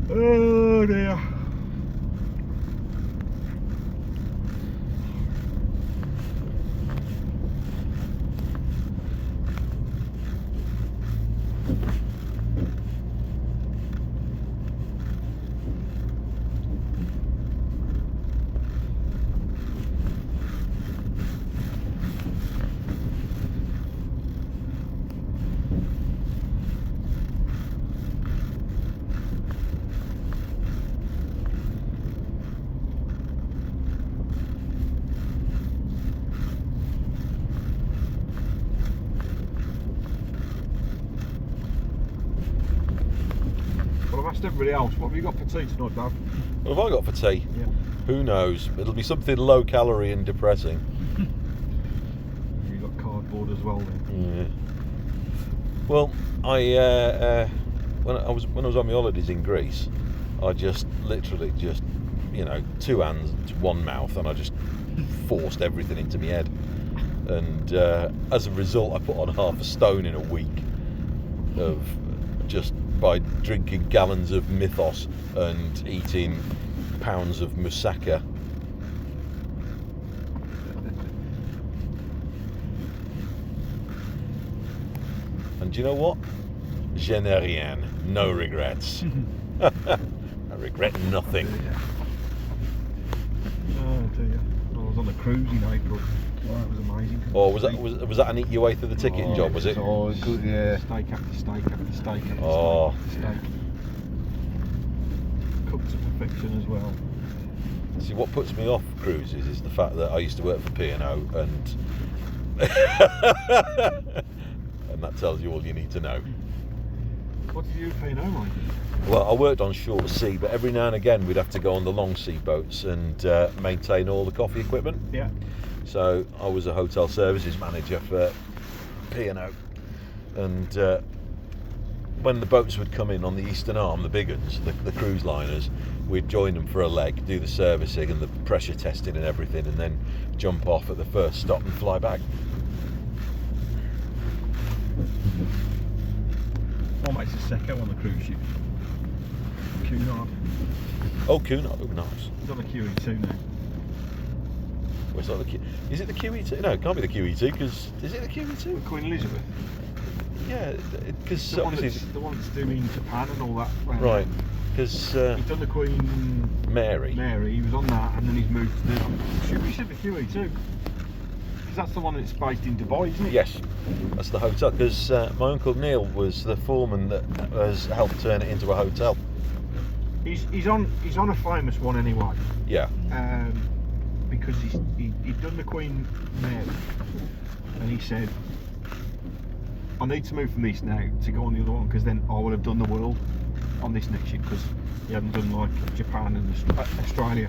Oh dear. Well, I've asked everybody else, what have you got for tea tonight, Dad? What have I got for tea? Yeah. Who knows? It'll be something low calorie and depressing. You got cardboard as well then? Yeah. Well, when I was on my holidays in Greece, I just literally two hands, one mouth, and I just forced everything into my head. And as a result, I put on 1/2 stone in a week of just by drinking gallons of mythos and eating pounds of moussaka. And do you know what? Je n'ai rien. No regrets. I regret nothing. Oh dear. I was on a cruise in April. Oh, that was amazing. Or was that an eat your way through the ticketing job, was it? Oh, good, yeah. Steak after steak after steak after Oh. steak after steak. Cooked to perfection as well. See, what puts me off cruises is the fact that I used to work for P&O and and that tells you all you need to know. What did you do for mate? Well, I worked on short sea, but every now and again we'd have to go on the long sea boats and maintain all the coffee equipment. Yeah. So I was a hotel services manager for P&O, and when the boats would come in on the Eastern Arm, the big ones, the cruise liners, we'd join them for a leg, do the servicing and the pressure testing and everything, and then jump off at the first stop and fly back. My mate's a secco on the cruise ship. Cunard. Oh, Cunard, oh nice. He's on the QE2 now. Where's that is it the QE2? No, it can't be the QE2, because is it the QE2? Queen Elizabeth. Yeah, because The one that's doing Japan and all that. Right, because he's done the Queen Mary. He was on that, and then he's moved to the. Should we say the QE2? Because that's the one that's based in Dubai, isn't it? Yes, that's the hotel. Because my uncle Neil was the foreman that has helped turn it into a hotel. He's on a famous one anyway. Yeah. Because he'd done the Queen Mary, and he said, I need to move from this now to go on the other one, because then I would have done the world on this next ship, because he hadn't done like Japan and Australia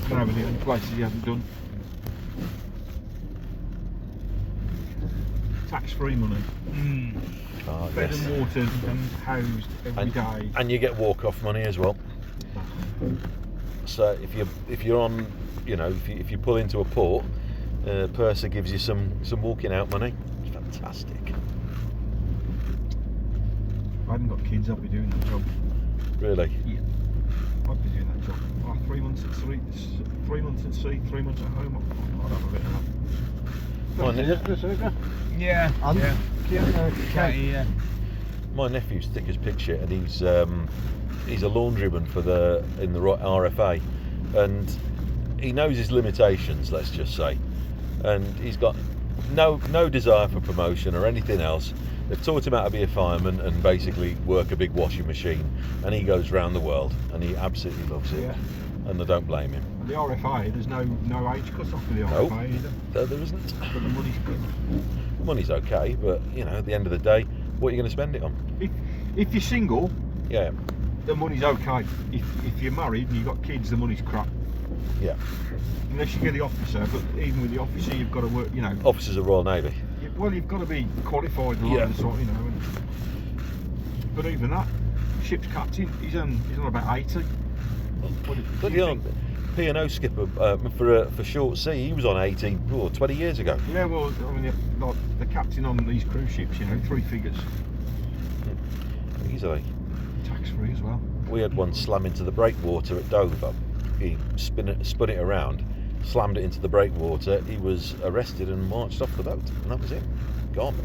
and over the other places he hadn't done. Tax-free money. Oh, Fed yes. and watered and housed every day. And you get walk-off money as well. So if you're on, if you pull into a port, Purser gives you some walking out money. It's fantastic. If I hadn't got kids, I'd be doing that job. Really? Yeah. I'd be doing that job. 3 months at sea, 3 months at sea, 3 months at home. I'd have a bit of that. Yeah. My nephew's thick as pig shit, and he's a laundryman in the RFA, and he knows his limitations, let's just say, and he's got no desire for promotion or anything else. They've taught him how to be a fireman and basically work a big washing machine, and he goes round the world, and he absolutely loves it. Yeah. And I don't blame him. And the RFA, there's no age cut off for the RFA either. No, there isn't. But the money's good. The money's okay, but at the end of the day, what are you going to spend it on? If you're single, Yeah. the money's okay. If you're married and you've got kids, the money's crap. Yeah. Unless you get the officer, but even with the officer, you've got to work. Officers of Royal Navy. You've got to be qualified and all Yeah. that sort, but even that, ship's captain, he's on about 80. Bloody hell, P&O skipper for short sea, he was on 18 or 20 years ago. Yeah, well, like the captain on these cruise ships, 3 figures. Easily. tax-free as well. We had one slam into the breakwater at Dover. He spun it around, slammed it into the breakwater. He was arrested and marched off the boat, and that was it. Gone.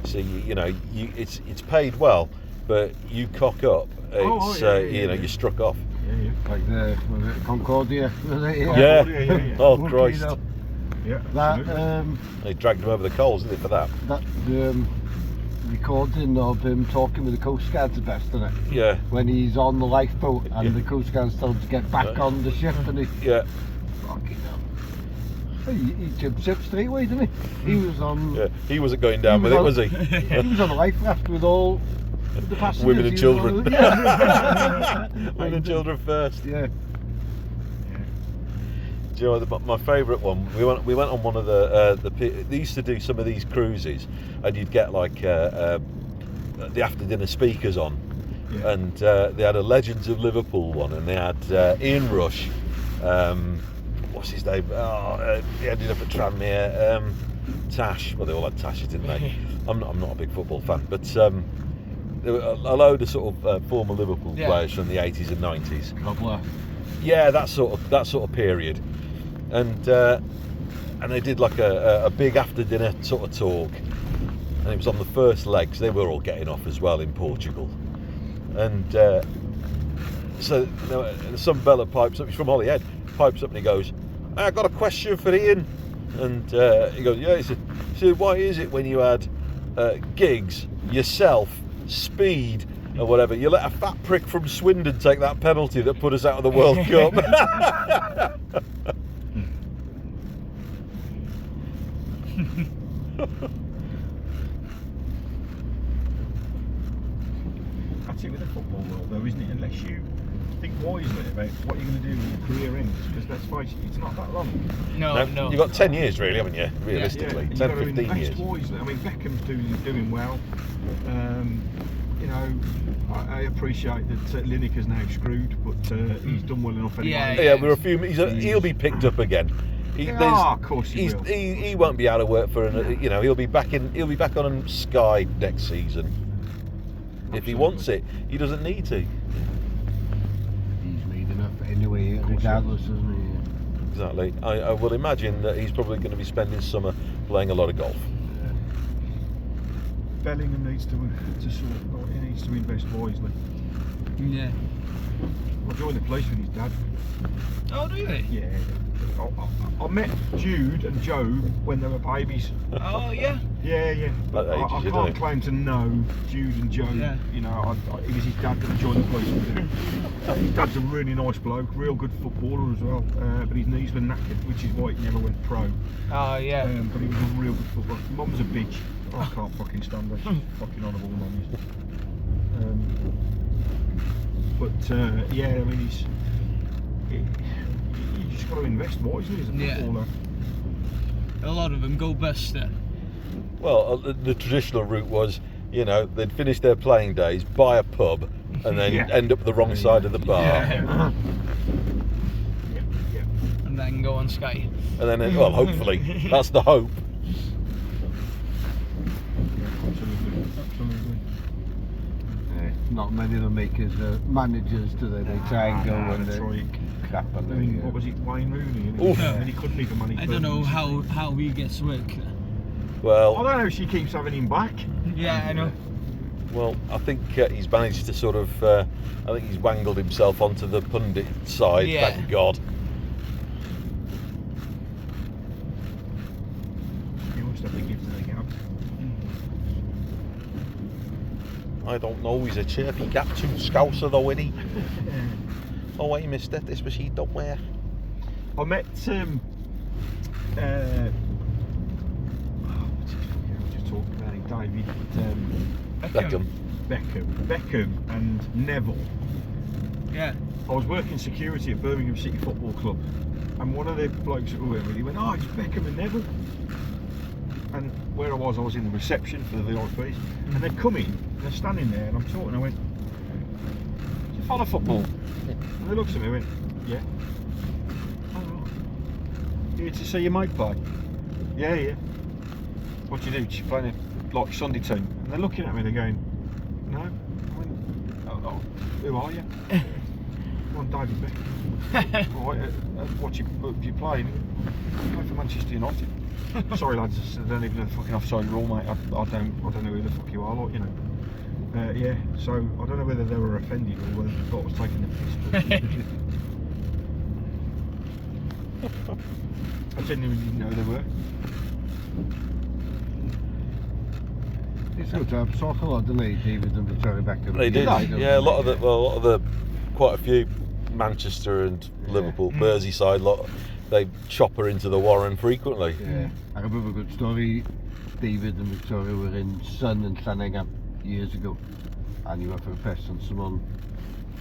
So it's paid well, but you cock up. It's you're struck off. Yeah. Like the Concordia. Yeah. Oh Christ. Yeah. That They dragged him over the coals, didn't they, for that? Recording of him talking with the Coast Guard's the best, isn't it? Yeah. When he's on the lifeboat and the Coast Guard's told to get back on the ship, and he fucking hell. He jumped ship straight away, didn't he? He was on. Yeah. He wasn't going down with it, was he? He was on a life raft with all the passengers. Women and children. Women and children first. Yeah. Do you know my favourite one? We went on one of they used to do some of these cruises, and you'd get like the after dinner speakers on, and they had a Legends of Liverpool one, and they had Ian Rush, what's his name? He ended up at Tranmere. Tash. Well, they all had Tashes, didn't they? I'm not a big football fan, but there were a load of sort of former Liverpool players from the 80s and 90s. Cobbler. Yeah, that sort of period, and they did like a big after dinner sort of talk, and it was on the first legs. They were all getting off as well in Portugal, and so some fella pipes up. He's from Holyhead. Pipes up and he goes, "I got a question for Ian," and he goes, "Yeah." He said, "Why is it when you had gigs, yourself, speed, or whatever, you let a fat prick from Swindon take that penalty that put us out of the World Cup?" That's it with the football world, though, isn't it? Unless you think wisely about what you're going to do when your career ends, because let's face it, it's not that long. No. You've got 10 years, really, haven't you? Realistically, Yeah, 10, 15 invest years. wisely. I mean, Beckham's doing well. I appreciate that Lineker's now screwed, but he's done well enough anyway. Yeah, we're a few. He'll be picked up again. Of course he will. He won't be out of work for he'll be back on Sky next season. If he wants it, he doesn't need to. He's made enough anyway, regardless, isn't he? Exactly. I will imagine that he's probably going to be spending summer playing a lot of golf. Bellingham needs to invest wisely. Yeah. I joined the police with his dad. Oh, do you? Yeah. I met Jude and Job when they were babies. Oh, yeah. Yeah. But I can't claim to know Jude and Job. Yeah. It was his dad that joined the police with him. His dad's a really nice bloke, real good footballer as well. But his knees were knackered, which is why he never went pro. Oh, yeah. But he was a real good footballer. Mum's a bitch. I can't fucking stand her. She's fucking horrible, mum. I mean, you just got to invest wisely as a footballer. A lot of them go bust. Well, the traditional route was, they'd finish their playing days, buy a pub, and then end up the wrong side of the bar. Yeah. And then go on Sky. And then, hopefully, that's the hope. Absolutely. Not many of them make us managers, do they? They try and go and try crap on I mean, them. what was it, Wayne Rooney? And he couldn't even manage. I don't know how he gets work. Well, I don't know if she keeps having him back. Yeah, I know. Well, I think he's managed to sort of. I think he's wangled himself onto the pundit side. Yeah. Thank God. He must have the gift of the gab. I don't know. He's a chirpy gap too scouser though, isn't he? Oh wait, mister, this was he don't wear. I met what's his fucking name? Just talking about him, David Beckham and Neville. Yeah. I was working security at Birmingham City Football Club, and one of the blokes that were with me, he went, "Oh, it's Beckham and Neville." And where I was in the reception for the VIPs, and they'd come in, and they're standing there, and I'm talking, I went, "Do you follow football?" And they looked at me and went, "Yeah." "Oh, right. "Here to see your mate play?" Yeah. "What do you do? Do you play in a Sunday team?" And they're looking at me, they're going, "No." I went, who are you? Come on, David Beck. Right, what you playing? I play for Manchester United. Sorry lads, I don't even know the fucking offside rule, mate. I don't know who the fuck you are, like, you know. Yeah, so I don't know whether they were offended or whether they thought I was taking the piss. But I genuinely didn't know who they were. It's good to have soccer, lot, didn't they, David and Victoria Beckham? They did. Yeah, a lot of the, quite a few Manchester and Liverpool, Merseyside lot. They chop her into the Warren frequently. Yeah, I remember a good story. David and Victoria were in Sun and Sandringham years ago, and he went for a piss, and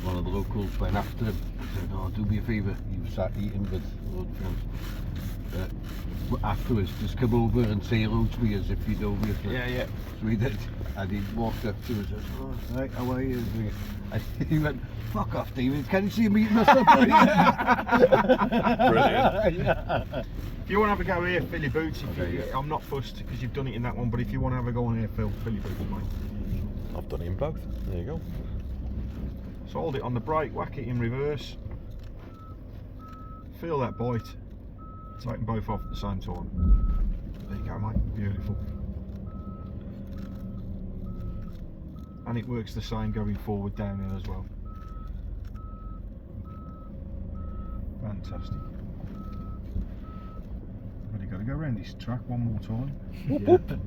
one of the locals went after him and said, "Oh, do me a favour." He was sat eating with a load of friends. Afterwards, just come over and say hello to me as if you know me. Yeah. So he did, and he walked up to us and said, "Oh, right, how are you?" And he went, "Fuck off, David, can you see me eating my supper?" Brilliant. Yeah. If you want to have a go here, fill your boots. I'm not fussed because you've done it in that one, but if you want to have a go on here, fill your boots, mate. I've done it in both. There you go. So hold it on the brake, whack it in reverse. Feel that bite. Take them both off at the same time. There you go, mate. Beautiful. And it works the same going forward downhill as well. Fantastic. Really got to go around this track one more time. Whoop, whoop.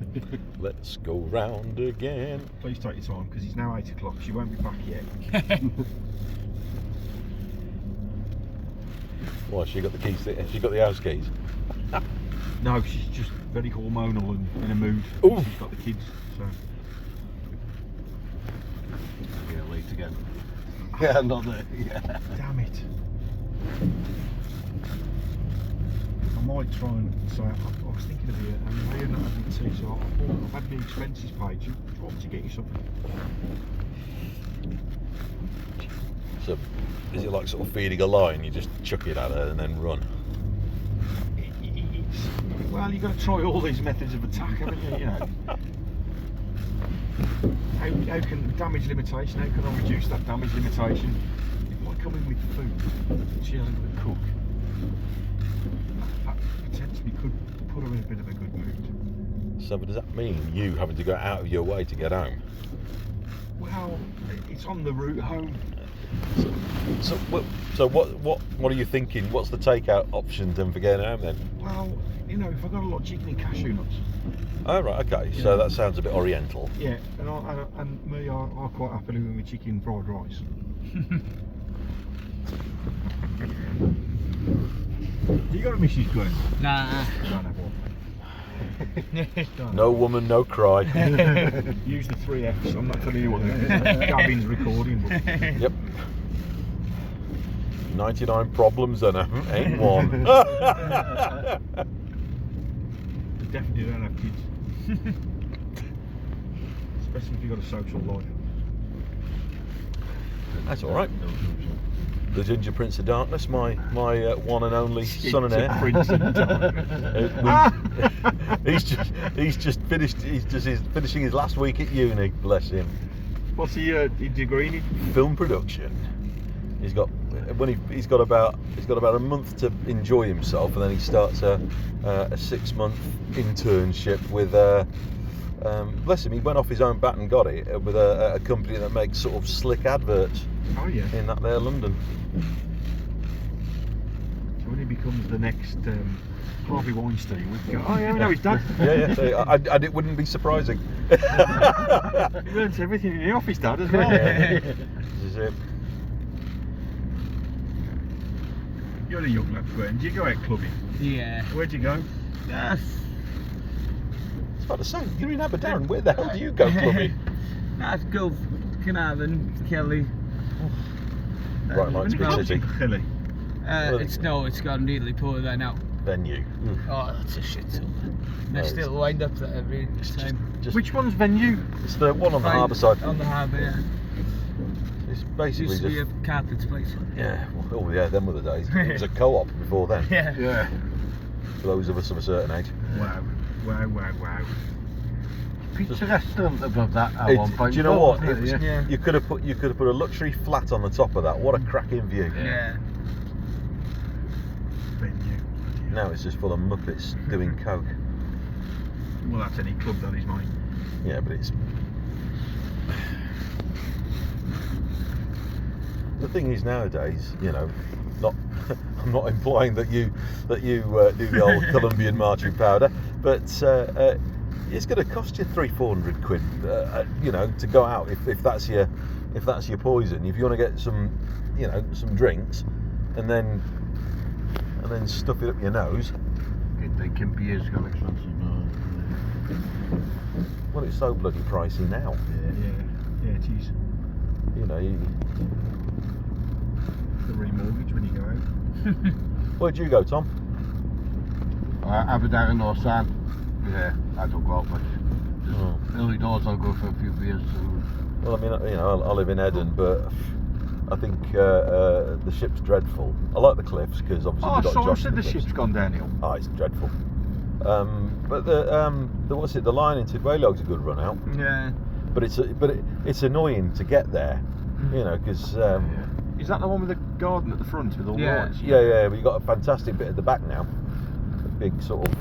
Let's go round again. Please take your time because it's now 8 o'clock. She won't be back yet. Why, she got the keys? She got the house keys? No, she's just very hormonal and in a mood. Ooh. She's got the kids, so. Yeah, late again. Yeah, not there. Yeah. Damn it. I might try and say, I was thinking of you, and I not having tea, so I've had the expenses paid. Do you want me to get you something? So, is it like sort of feeding a line? You just chuck it at her and then run? Well, you've got to try all these methods of attack, haven't you? You know. How can damage limitation? How can I reduce that damage limitation? If I come in with food, she hasn't got to cook. That potentially could put her in a bit of a good mood. So, does that mean you having to go out of your way to get home? Well, it's on the route home. So what are you thinking? What's the takeout option then for getting home then? Well, you know, if I got a lot of chicken and cashew nuts. Oh right, okay. Yeah. So that sounds a bit oriental. Yeah, and me are quite happily with my chicken fried rice. You got a Mrs. Glenn? Nah. Don't have one. No woman, no cry. Use the 3 Fs. I'm not telling you what Gavin's recording, but Yep. 99 problems and ain't one. they definitely don't have kids. Especially if you've got a social life. That's all right. The Ginger Prince of Darkness, my one and only son and heir. Prince of Darkness. He's just finished. He's finishing his last week at uni. Bless him. What's he degree in? Film production. He's got about a month to enjoy himself, and then he starts a 6-month internship with. Bless him, he went off his own bat and got it with a company that makes sort of slick adverts. Oh yeah. In that there London. So when he becomes the next Harvey Weinstein, we go, oh yeah, we know his dad. Yeah. It wouldn't be surprising. He learns everything in the office, dad, as well. This is it. You're a young lad, Gwen. Do you go out clubbing? Yeah. Where'd you go? I was about to say, you're in Aberdown. Where the hell do you go clubbing? Let's go Carnarvon, Kelly. Right, like it's big city. Hilly. It's gone really poor there now. Venue. Oh, that's a shit show. They still wind up there every time. Which one's venue? It's the one on the Right harbour side. On the harbour, yeah. It's basically Used to be just. a carpets place. Yeah, oh yeah, them were the days. It was a co-op before then. Yeah. Yeah. For those of us of a certain age. Wow. pizza restaurant above that at It- one point. do you know what? wasn't It was- it? Yeah. You could have put a luxury flat on the top of that. What a cracking view! Yeah. Venue. Now it's just full of muppets doing coke. Well, that's any club that is, mate. Yeah, but it's. The thing is nowadays, you know, not I'm not implying that you do the old Colombian marching powder, but it's going to cost you £300-400, you know, to go out if that's your poison. If you want to get some, you know, some drinks, and then stuff it up your nose. Drinking beer's got expensive now. Well, it's so bloody pricey now. Yeah, it is. You know. The remortgage when you go out. Where'd you go, Tom? Aberdeen or San. Yeah, I don't go out much. Just Oh. early doors I'll go for a few beers. And Well, I mean, you know, I live in Eden, but I think the ship's dreadful. I like the cliffs because obviously Oh, we've got someone Josh said in the cliffs. ship's gone downhill. Oh, it's dreadful. But the line into Gwaelog's a good run out, Yeah. but it's annoying to get there, you know, because Is that the one with the garden at the front with all the Yeah. lights? yeah, but you've got a fantastic bit at the back now, a big sort of